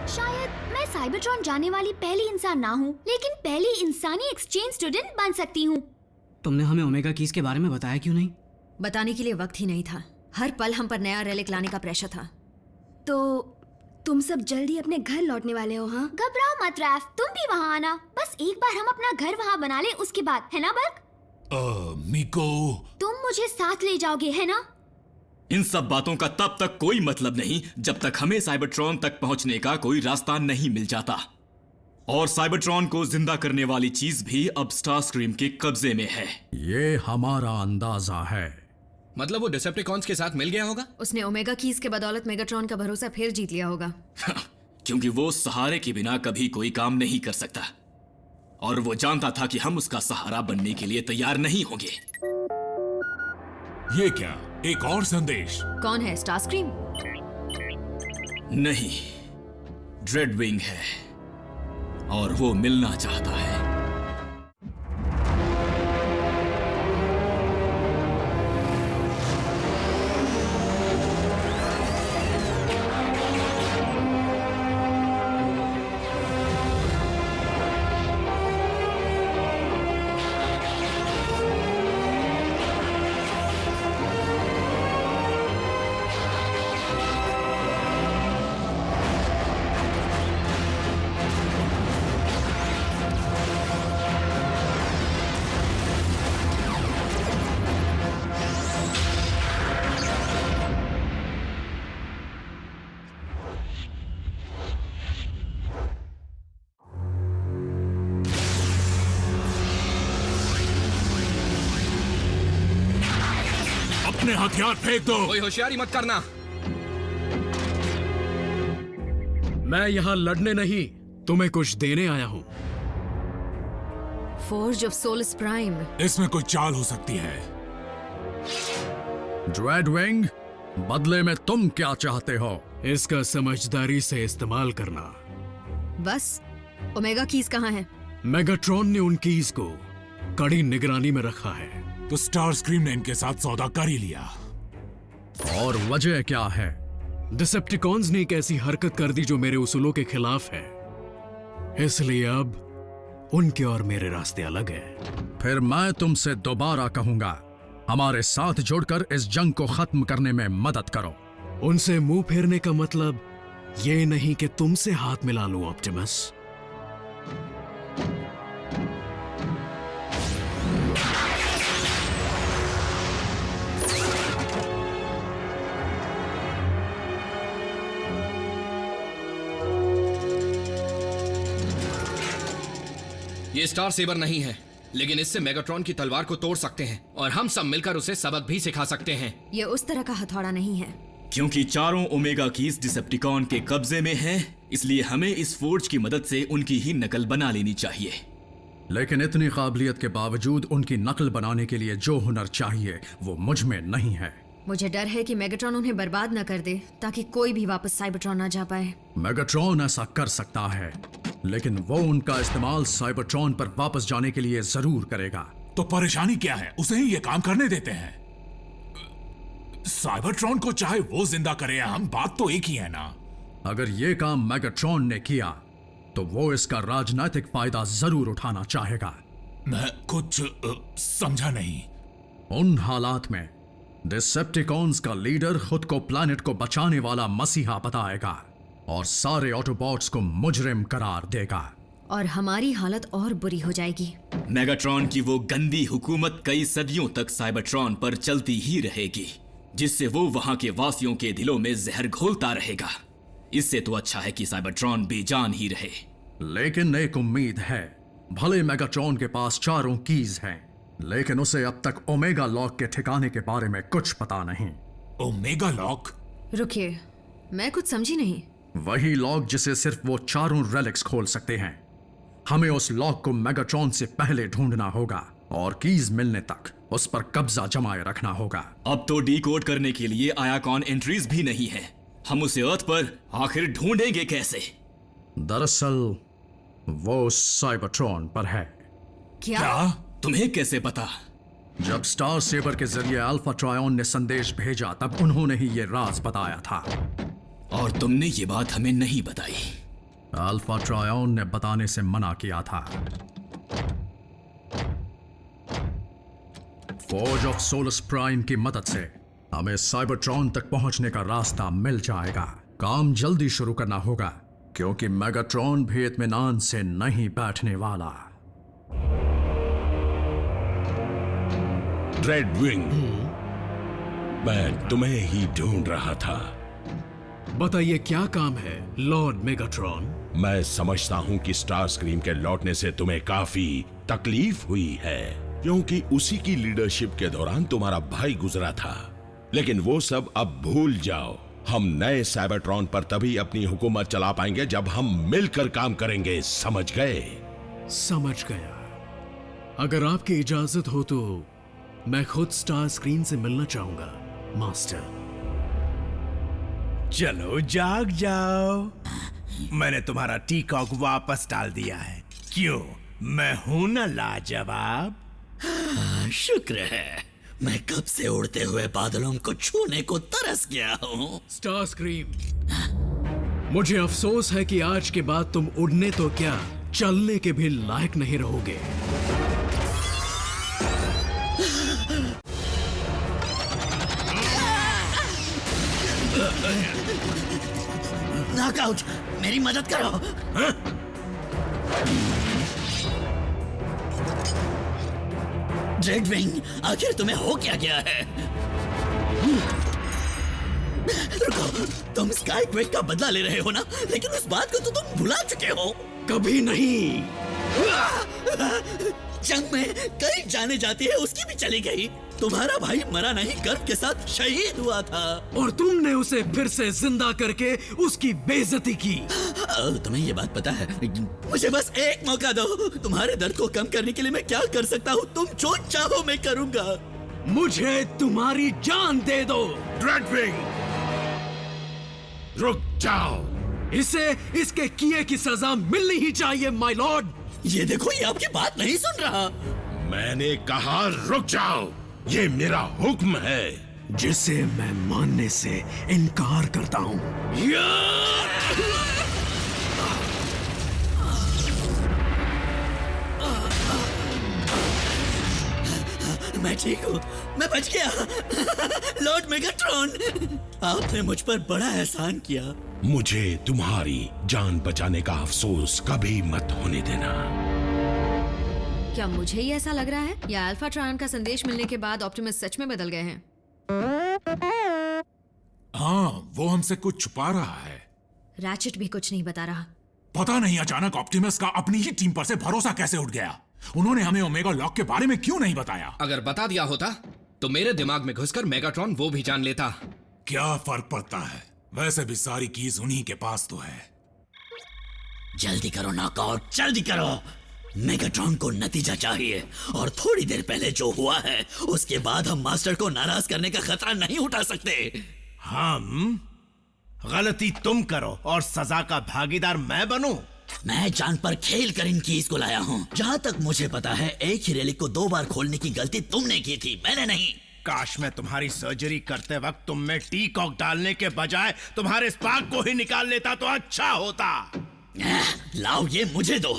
शायद मैं साइबरट्रॉन जाने वाली पहली इंसान ना हूँ, लेकिन पहली इंसानी एक्सचेंज स्टूडेंट बन सकती हूँ। तुमने हमें ओमेगा कीज के बारे में बताया क्यों नहीं? बताने के लिए वक्त ही नहीं था। हर पल हम पर नया रेलिक लाने का प्रेशर था। तो तुम सब जल्दी अपने घर लौटने वाले हो? हाँ, घबराओ मत रैफ, तुम भी वहाँ आना। बस एक बार हम अपना घर वहाँ बना ले, उसके बाद, है ना बर्क? मिको, तुम मुझे साथ ले जाओगे, है ना? इन सब बातों का तब तक कोई मतलब नहीं जब तक हमें साइबरट्रॉन तक पहुंचने का कोई रास्ता नहीं मिल जाता। और साइबरट्रॉन को जिंदा करने वाली चीज भी अब स्टारस्क्रीम के कब्जे में है। ये हमारा अंदाजा है। मतलब वो डिसेप्टिकॉन्स के साथ मिल गया होगा? उसने ओमेगा कीज के बदौलत मेगाट्रॉन का भरोसा फिर जीत लिया होगा। क्योंकि वो सहारे के बिना कभी कोई काम नहीं कर सकता, और वो जानता था कि हम उसका सहारा बनने के लिए तैयार नहीं होंगे। ये क्या, एक और संदेश? कौन है? स्टारस्क्रीम? नहीं, ड्रेडविंग है, और वो मिलना चाहता है। अपने हथियार फेंक दो। कोई होशियारी मत करना। मैं यहाँ लड़ने नहीं, तुम्हें कुछ देने आया हूँ। Forge of solace prime. इसमें कोई चाल हो सकती है। ड्रेडविंग, बदले में तुम क्या चाहते हो? इसका समझदारी से इस्तेमाल करना। बस, ओमेगा कीज कहाँ है? मेगाट्रॉन ने उन कीज को कड़ी निगरानी में रखा है। तो स्टारस्क्रीम ने इनके साथ सौदा कर ही लिया। और वजह क्या है? डिसेप्टिकॉन्स ने एक ऐसी हरकत कर दी जो मेरे उसूलों के खिलाफ है, इसलिए अब उनके और मेरे रास्ते अलग हैं। फिर मैं तुमसे दोबारा कहूंगा, हमारे साथ जुड़कर इस जंग को खत्म करने में मदद करो। उनसे मुंह फेरने का मतलब ये नहीं कि तुमसे हाथ मिला लूं ऑप्टिमस। ये स्टार सेबर नहीं है, लेकिन इससे मेगाट्रॉन की तलवार को तोड़ सकते हैं, और हम सब मिलकर उसे सबक भी सिखा सकते हैं। ये उस तरह का हथौड़ा नहीं है। क्योंकि चारों ओमेगा कीज डिसेप्टिकॉन के कब्जे में हैं, इसलिए हमें इस फोर्ज की मदद से उनकी ही नकल बना लेनी चाहिए। लेकिन इतनी काबिलियत के बावजूद उनकी नकल बनाने के लिए जो हुनर चाहिए वो मुझ में नहीं है। मुझे डर है कि मेगाट्रॉन उन्हें बर्बाद न कर दे, ताकि कोई भी वापस साइबरट्रॉन ना जा पाए। मेगाट्रॉन ऐसा कर सकता है, लेकिन वो उनका इस्तेमाल साइबरट्रॉन पर वापस जाने के लिए जरूर करेगा। तो परेशानी क्या है, उसे ही ये काम करने देते हैं। साइबरट्रॉन को चाहे वो जिंदा करे या हम, बात तो एक ही है ना। अगर ये काम मेगाट्रॉन ने किया तो वो इसका राजनीतिक फायदा जरूर उठाना चाहेगा। मैं कुछ समझा नहीं। उन हालात में डिसेप्टिकॉन्स का लीडर खुद को प्लैनेट को बचाने वाला मसीहा बताएगा और सारे ऑटोबॉट्स को मुजरिम करार देगा, और हमारी हालत और बुरी हो जाएगी। मेगाट्रॉन की वो गंदी हुकूमत कई सदियों तक साइबरट्रॉन पर चलती ही रहेगी, जिससे वो वहां के वासियों के दिलों में जहर घोलता रहेगा। इससे तो अच्छा है कि साइबरट्रॉन बेजान ही रहे। लेकिन एक उम्मीद है। भले मेगाट्रॉन के पास चारों कीज हैं, लेकिन उसे अब तक ओमेगा लॉक के ठिकाने के बारे में कुछ पता नहीं। Omega lock? रुकिए, मैं कुछ समझी नहीं। वही लॉक जिसे सिर्फ वो चारों रेलिक्स खोल सकते हैं। हमें उस लॉक को मेगाट्रॉन से पहले ढूंढना होगा और कीज मिलने तक उस पर कब्जा जमाए रखना होगा। अब तो डीकोड करने के लिए आयाकॉन एंट्रीज भी नहीं है। हम उसे अर्थ पर आखिर ढूंढेंगे कैसे? दरअसल वो साइबरट्रॉन पर है। क्या? तुम्हें कैसे पता? जब स्टार सेबर के जरिए अल्फा ट्रायन ने संदेश भेजा तब उन्होंने ही ये राज बताया था। और तुमने ये बात हमें नहीं बताई। अल्फा ट्रायन ने बताने से मना किया था। फोर्ज ऑफ सोलस प्राइम की मदद से हमें साइबरट्रॉन तक पहुंचने का रास्ता मिल जाएगा। काम जल्दी शुरू करना होगा क्योंकि मेगाट्रॉन भी इत्मीनान से नहीं बैठने वाला। ड्रेडविंग, मैं तुम्हें ही ढूंढ रहा था। बताइए क्या काम है लॉर्ड मेगाट्रॉन? मैं समझता हूं कि स्टार स्क्रीम के लौटने से तुम्हें काफी तकलीफ हुई है, क्योंकि उसी की लीडरशिप के दौरान तुम्हारा भाई गुजरा था। लेकिन वो सब अब भूल जाओ। हम नए साइबरट्रॉन पर तभी अपनी हुकूमत चला पाएंगे जब हम मिलकर काम करेंगे, समझ गए? समझ गया। अगर आपकी इजाजत हो तो मैं खुद स्टार स्क्रीन से मिलना चाहूंगा मास्टर। चलो जाग जाओ, मैंने तुम्हारा टीकॉक वापस डाल दिया है। क्यों, मैं हूं ना लाजवाब? शुक्र है, मैं कब से उड़ते हुए बादलों को छूने को तरस गया हूँ। स्टार स्क्रीम, मुझे अफसोस है कि आज के बाद तुम उड़ने तो क्या चलने के भी लायक नहीं रहोगे। नॉकआउट, मेरी मदद करो। ड्रेडविंग, आखिर तुम्हें हो क्या गया है? रुको, तुम स्काई क्वेक का बदला ले रहे हो ना? लेकिन उस बात को तो तुम भुला चुके हो। कभी नहीं। जंग में कई जाने जाती है, उसकी भी चली गई। तुम्हारा भाई मरा नहीं, गर्व के साथ शहीद हुआ था। और तुमने उसे फिर से जिंदा करके उसकी बेइज्जती की। तुम्हें ये बात पता है? मुझे बस एक मौका दो। तुम्हारे दर्द को कम करने के लिए मैं क्या कर सकता हूँ? तुम जो चाहो मैं करूँगा। मुझे तुम्हारी जान दे दो। ड्रेडविंग, रुक जाओ। इसे इसके किए की सजा मिलनी ही चाहिए माय लॉर्ड। ये देखो, ये आपकी बात नहीं सुन रहा। मैंने कहा रुक जाओ, ये मेरा हुक्म है जिसे मैं मानने से इनकार करता हूँ। मैं ठीक हूँ, मैं बच गया। लॉर्ड मेगाट्रॉन, आपने मुझ पर बड़ा एहसान किया। मुझे तुम्हारी जान बचाने का अफसोस कभी मत होने देना। क्या मुझे ही ऐसा लग रहा है या अल्फा ट्रायन का संदेश मिलने के बाद ऑप्टिमस सच में बदल गए हैं? हाँ, वो हमसे कुछ छुपा रहा है। रैचेट भी कुछ नहीं बता रहा। पता नहीं अचानक ऑप्टिमस का अपनी ही टीम पर से भरोसा कैसे उठ गया। उन्होंने हमें ओमेगा लॉक के बारे में क्यों नहीं बताया? अगर बता दिया होता तो मेरे दिमाग में घुसकर मेगाट्रॉन वो भी जान लेता। क्या फर्क पड़ता है, वैसे भी सारी कीज उन्हीं के पास तो है। जल्दी करो नॉकआउट, जल्दी करो। मेगाट्रॉन को नतीजा चाहिए, और थोड़ी देर पहले जो हुआ है उसके बाद हम मास्टर को नाराज करने का खतरा नहीं उठा सकते। हम गलती तुम करो और सजा का भागीदार मैं बनूं? मैं जान पर खेल कर इन कीज को लाया हूँ। जहाँ तक मुझे पता है, एक ही रेलिक को 2 बार खोलने की गलती तुमने की थी, मैंने नहीं। काश मैं तुम्हारी सर्जरी करते वक्त तुम में टीकॉक डालने के बजाय तुम्हारे स्पार्क को ही निकाल लेता तो अच्छा होता। लाओ, ये मुझे दो।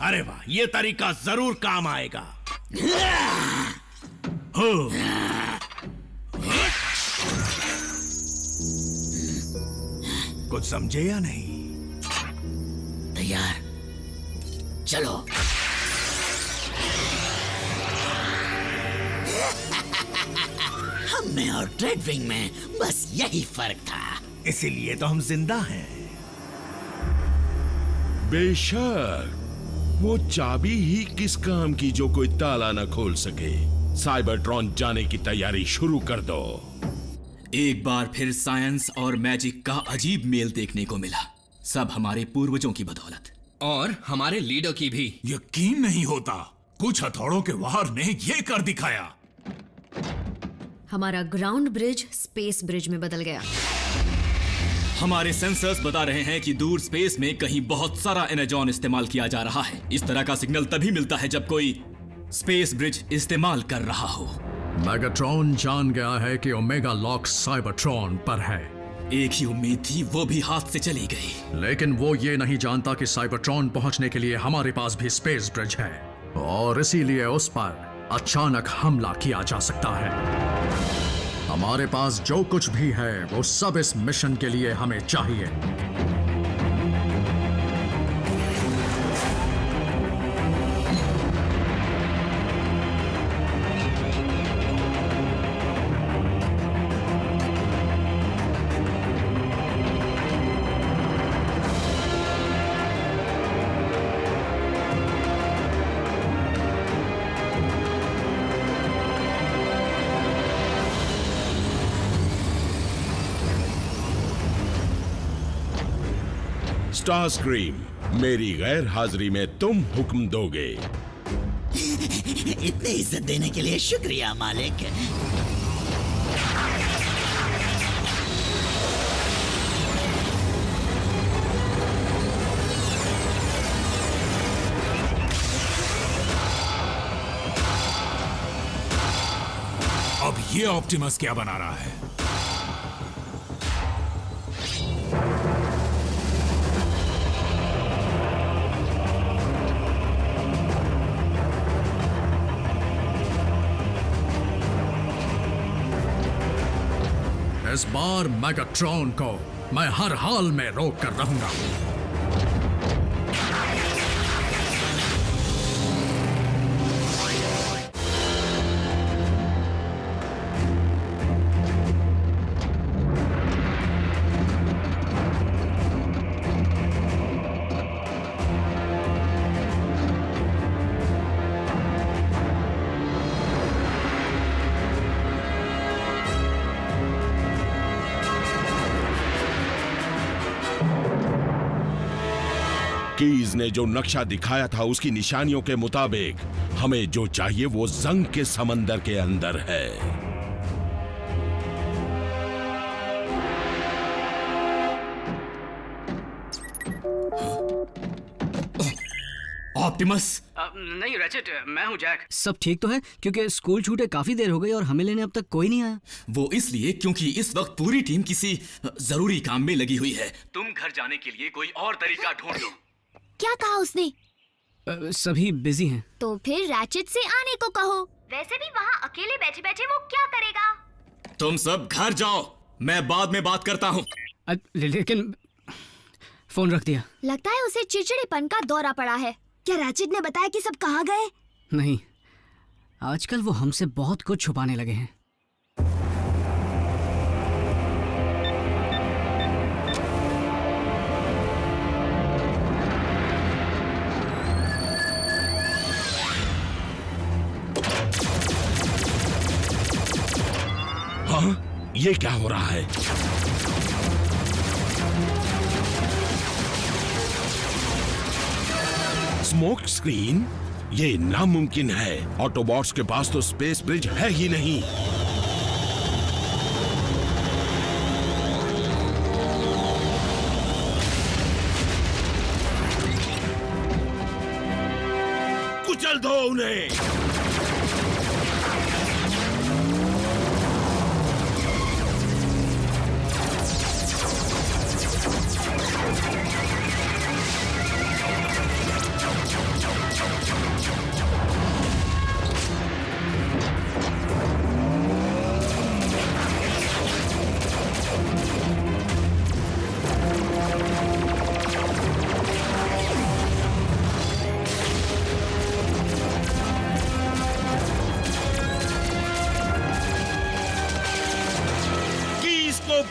अरे वाह, ये तरीका जरूर काम आएगा। हो। कुछ समझे या नहीं? तैयार, चलो। हम में और ड्रेडविंग में बस यही फर्क था। इसीलिए तो हम जिंदा हैं। बेशक, वो चाबी ही किस काम की जो कोई ताला न खोल सके। साइबरट्रॉन जाने की तैयारी शुरू कर दो। एक बार फिर साइंस और मैजिक का अजीब मेल देखने को मिला, सब हमारे पूर्वजों की बदौलत। और हमारे लीडर की भी। यकीन नहीं होता, कुछ हथौड़ों के वार ने ये कर दिखाया। हमारा ग्राउंड ब्रिज स्पेस ब्रिज में बदल गया। हमारे सेंसर्स बता रहे हैं कि दूर स्पेस में कहीं बहुत सारा एनर्जॉन इस्तेमाल किया जा रहा है। इस तरह का सिग्नल तभी मिलता है जब कोई स्पेस ब्रिज इस्तेमाल कर रहा हो। मेगाट्रॉन जान गया है कि ओमेगा लॉक साइबरट्रॉन पर है। एक ही उम्मीद थी, वो भी हाथ से चली गई। लेकिन वो ये नहीं जानता कि साइबरट्रॉन पहुंचने के लिए हमारे पास भी स्पेस ब्रिज है और इसीलिए उस पर अचानक हमला किया जा सकता है। हमारे पास जो कुछ भी है वो सब इस मिशन के लिए हमें चाहिए। स्टार स्क्रीम, मेरी गैर हाजिरी में तुम हुक्म दोगे। इतनी इज्जत देने के लिए शुक्रिया मालिक। अब ये ऑप्टिमस क्या बना रहा है? इस बार मेगाट्रॉन को मैं हर हाल में रोक कर रहूंगा। कीज ने जो नक्शा दिखाया था उसकी निशानियों के मुताबिक हमें जो चाहिए वो जंग के समंदर के अंदर है। ऑप्टिमस। नहीं रैचेट, मैं हूँ जैक। सब ठीक तो है? क्योंकि स्कूल छूटे काफी देर हो गई और हमें लेने अब तक कोई नहीं आया। वो इसलिए क्योंकि इस वक्त पूरी टीम किसी जरूरी काम में लगी हुई है। तुम घर जाने के लिए कोई और तरीका ढूंढ लो। क्या कहा उसने? सभी बिजी हैं। तो फिर रैचेट से आने को कहो। वैसे भी वहाँ अकेले बैठे बैठे वो क्या करेगा? तुम सब घर जाओ, मैं बाद में बात करता हूँ। लेकिन फोन रख दिया। लगता है उसे चिड़चिड़ेपन का दौरा पड़ा है। क्या रैचेट ने बताया कि सब कहाँ गए? नहीं, आजकल वो हमसे बहुत कुछ छुपाने लगे हैं। हाँ, ये क्या हो रहा है? Smoke screen? ये नामुमकिन है। ऑटोबॉट्स के पास तो स्पेस ब्रिज है ही नहीं। कुचल दो उन्हें।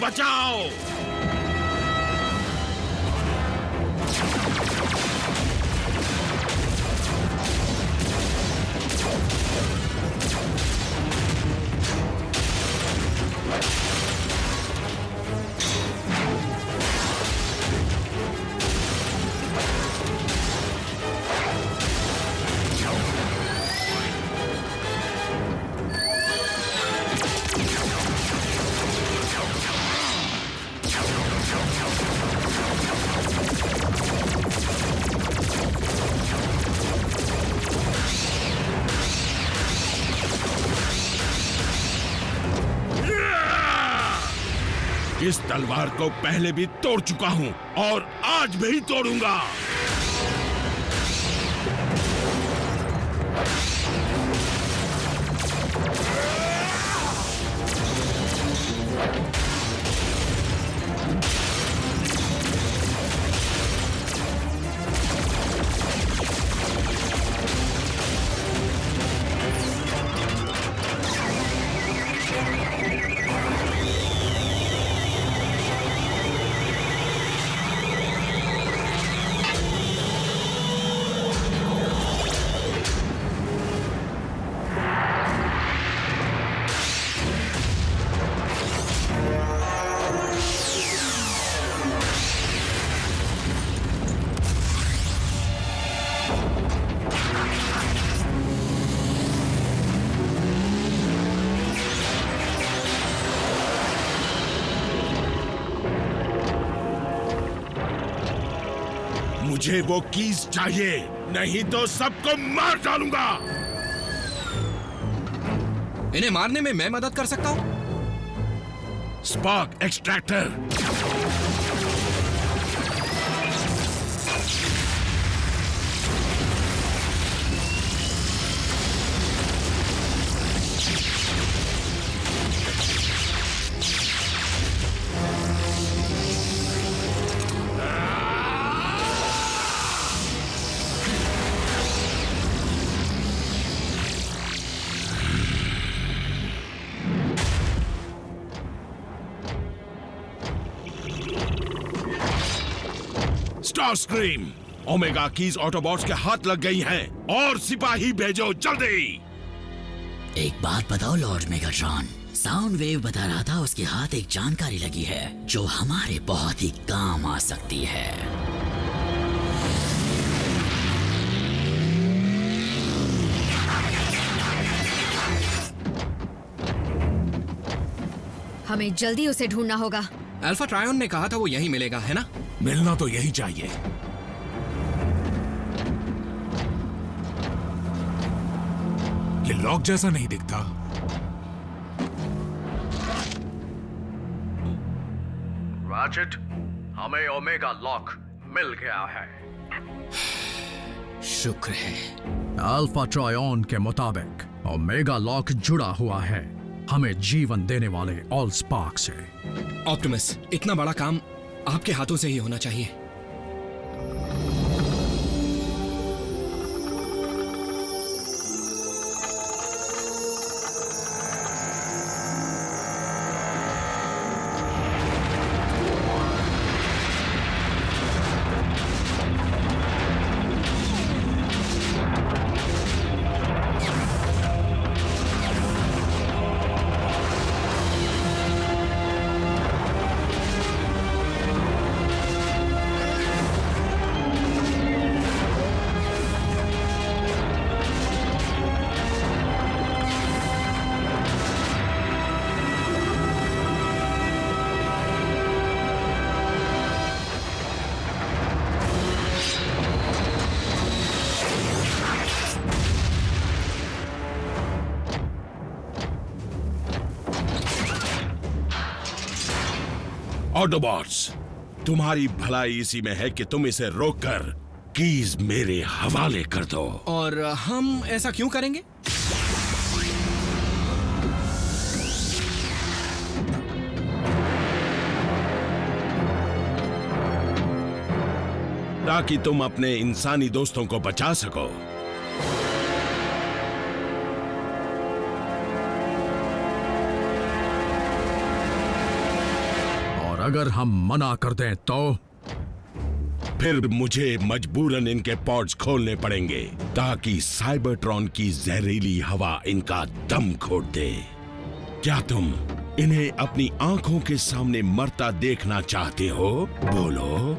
बचाओ। इस तलवार को पहले भी तोड़ चुका हूं और आज भी तोड़ूंगा। मुझे वो कीज चाहिए, नहीं तो सबको मार डालूंगा। इन्हें मारने में मैं मदद कर सकता हूं। Spark extractor. Scream, omega keys Autobots के हाथ लग गई हैं और सिपाही भेजो जल्दी। एक बात बताओ लॉर्ड मेगाट्रॉन, साउंड वेव बता रहा था उसके हाथ एक जानकारी लगी है जो हमारे बहुत ही काम आ सकती है। हमें जल्दी उसे ढूंढना होगा। अल्फा ट्रायन ने कहा था वो यहीं मिलेगा, है ना? मिलना तो यही चाहिए। ये लॉक जैसा नहीं दिखता। रैचेट, हमें ओमेगा लॉक मिल गया है। शुक्र है। अल्फा ट्रायन के मुताबिक ओमेगा लॉक जुड़ा हुआ है हमें जीवन देने वाले ऑल स्पार्क से। ऑप्टिमस, इतना बड़ा काम आपके हाथों से ही होना चाहिए। ऑटोबॉट्स, तुम्हारी भलाई इसी में है कि तुम इसे रोककर कीज मेरे हवाले कर दो। और हम ऐसा क्यों करेंगे? ताकि तुम अपने इंसानी दोस्तों को बचा सको। अगर हम मना कर दें तो फिर मुझे मजबूरन इनके पॉड्स खोलने पड़ेंगे ताकि साइबरट्रॉन की जहरीली हवा इनका दम घोट दे। क्या तुम इन्हें अपनी आंखों के सामने मरता देखना चाहते हो? बोलो।